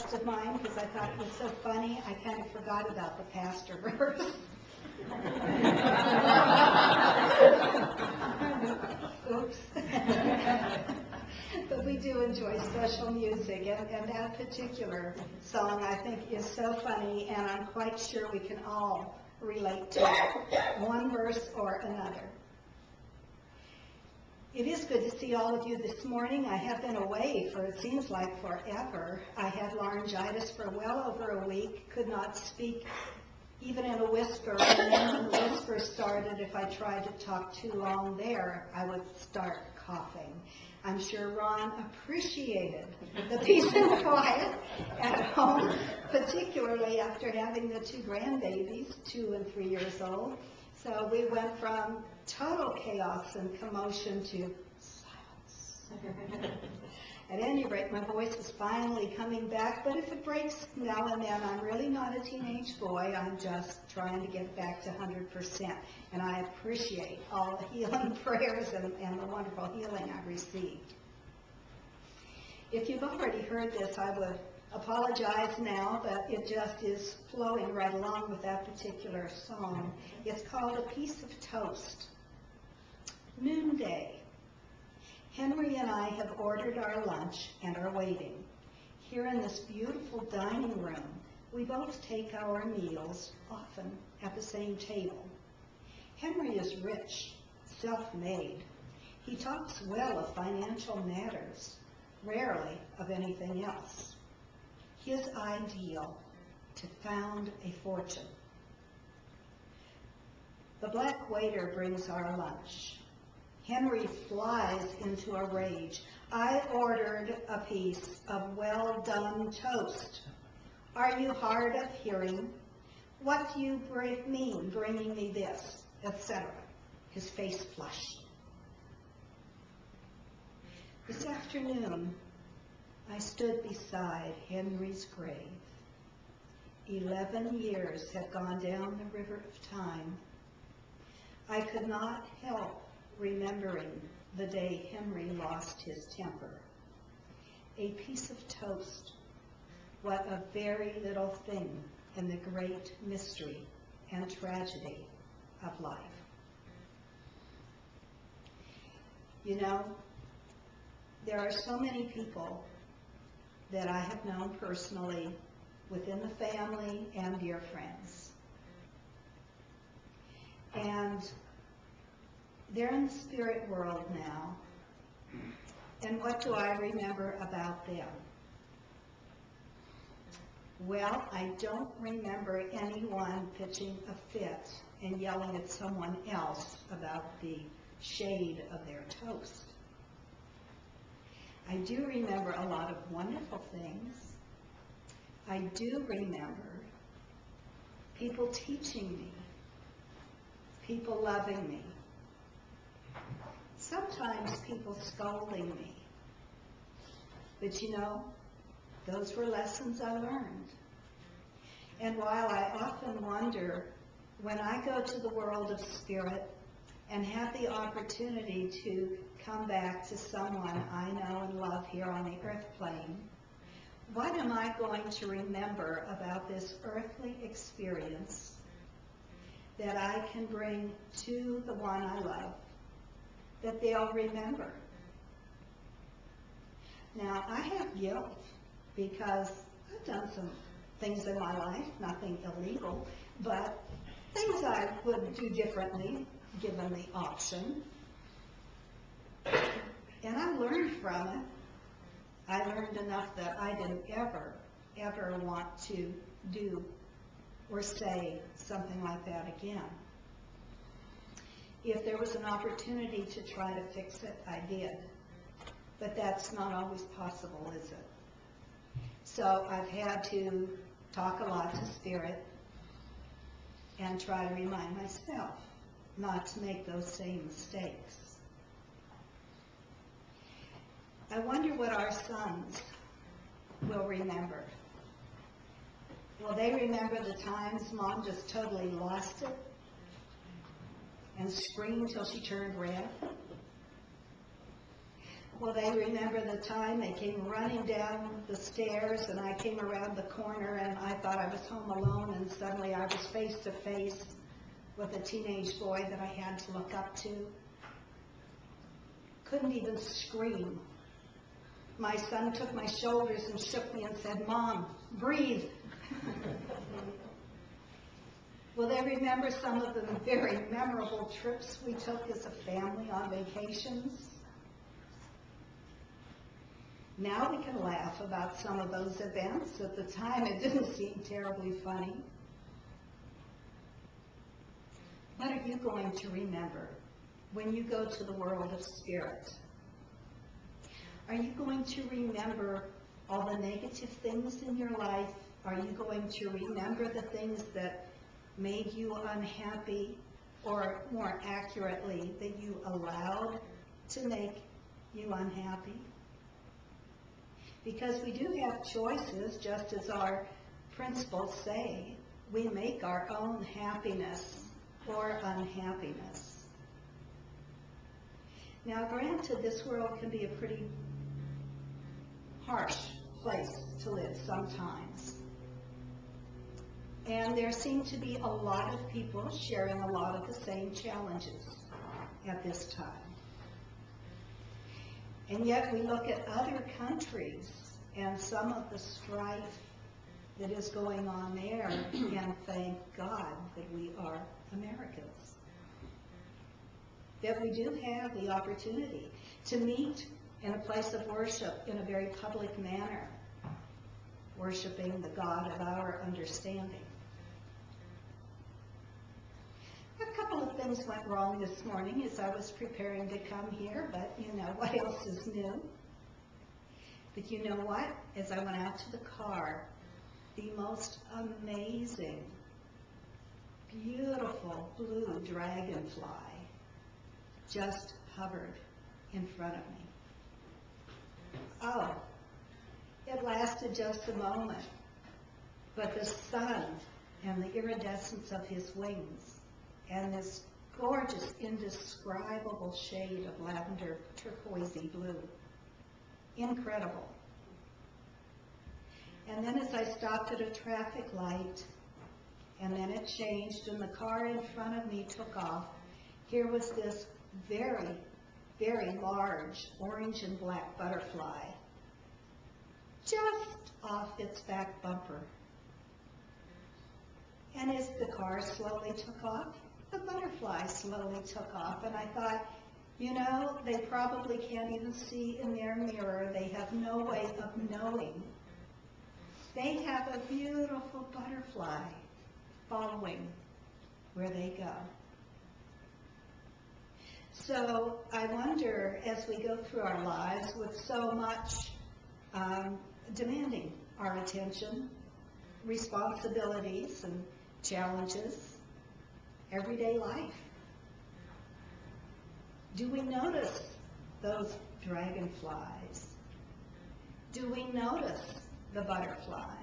rest of mine because I thought it was so funny, I kind of forgot about the pastor verse. Oops. But we do enjoy special music, and that particular song I think is so funny, and I'm quite sure we can all relate to it, one verse or another. It is good to see all of you this morning. I have been away for, it seems like, forever. I had laryngitis for well over a week, could not speak even in a whisper, and then when the whisper started, if I tried to talk too long there, I would start coughing. I'm sure Ron appreciated the peace and quiet at home, particularly after having the two grandbabies, 2 and 3 years old. So we went from total chaos and commotion to silence. At any rate, my voice is finally coming back, but if it breaks now and then, I'm really not a teenage boy. I'm just trying to get back to 100%. And I appreciate all the healing prayers and the wonderful healing I've received. If you've already heard this, I would apologize now, but it just is flowing right along with that particular song. It's called A Piece of Toast. Noonday. Henry and I have ordered our lunch and are waiting. Here in this beautiful dining room, we both take our meals, often at the same table. Henry is rich, self-made. He talks well of financial matters, rarely of anything else. His ideal, to found a fortune. The black waiter brings our lunch. Henry flies into a rage. I ordered a piece of well-done toast. Are you hard of hearing? What do you mean bringing me this, etc.? His face flushed. This afternoon, I stood beside Henry's grave. 11 years had gone down the river of time. I could not help remembering the day Henry lost his temper. A piece of toast, what a very little thing in the great mystery and tragedy of life. You know, there are so many people that I have known personally within the family and dear friends. And they're in the spirit world now. And what do I remember about them? Well, I don't remember anyone pitching a fit and yelling at someone else about the shade of their toast. I do remember a lot of wonderful things. I do remember people teaching me, people loving me, sometimes people scolding me. But you know, those were lessons I learned. And while I often wonder, when I go to the world of spirit and have the opportunity to come back to someone I know and love here on the earth plane, what am I going to remember about this earthly experience that I can bring to the one I love, that they'll remember? Now, I have guilt because I've done some things in my life, nothing illegal, but things I would do differently given the option. And I learned from it. I learned enough that I didn't ever want to do or say something like that again. If there was an opportunity to try to fix it, I did. But that's not always possible, is it? So I've had to talk a lot to Spirit and try to remind myself not to make those same mistakes. I wonder what our sons will remember. Will they remember the times Mom just totally lost it and screamed till she turned red? Well, they remember the time they came running down the stairs and I came around the corner and I thought I was home alone, and suddenly I was face to face with a teenage boy that I had to look up to. Couldn't even scream. My son took my shoulders and shook me and said, "Mom, breathe." Well, they remember some of the very memorable trips we took as a family on vacations. Now we can laugh about some of those events. At the time, it didn't seem terribly funny. What are you going to remember when you go to the world of spirit? Are you going to remember all the negative things in your life? Are you going to remember the things that made you unhappy, or more accurately, that you allowed to make you unhappy? Because we do have choices, just as our principles say. We make our own happiness or unhappiness. Now, granted, this world can be a pretty harsh place to live sometimes. And there seem to be a lot of people sharing a lot of the same challenges at this time. And yet we look at other countries and some of the strife that is going on there, and thank God that we are Americans. That we do have the opportunity to meet in a place of worship in a very public manner, worshiping the God of our understanding. A couple of things went wrong this morning as I was preparing to come here, but you know, what else is new? But you know what? As I went out to the car, the most amazing, beautiful blue dragonfly just hovered in front of me. Oh, it lasted just a moment, but the sun and the iridescence of his wings and this gorgeous, indescribable shade of lavender turquoisey blue. Incredible. And then as I stopped at a traffic light, and then it changed, and the car in front of me took off, here was this very, very large orange and black butterfly just off its back bumper. And as the car slowly took off, the butterfly slowly took off, and I thought, you know, they probably can't even see in their mirror. They have no way of knowing. They have a beautiful butterfly following where they go. So I wonder, as we go through our lives with so much demanding our attention, responsibilities and challenges, everyday life, do we notice those dragonflies? Do we notice the butterflies?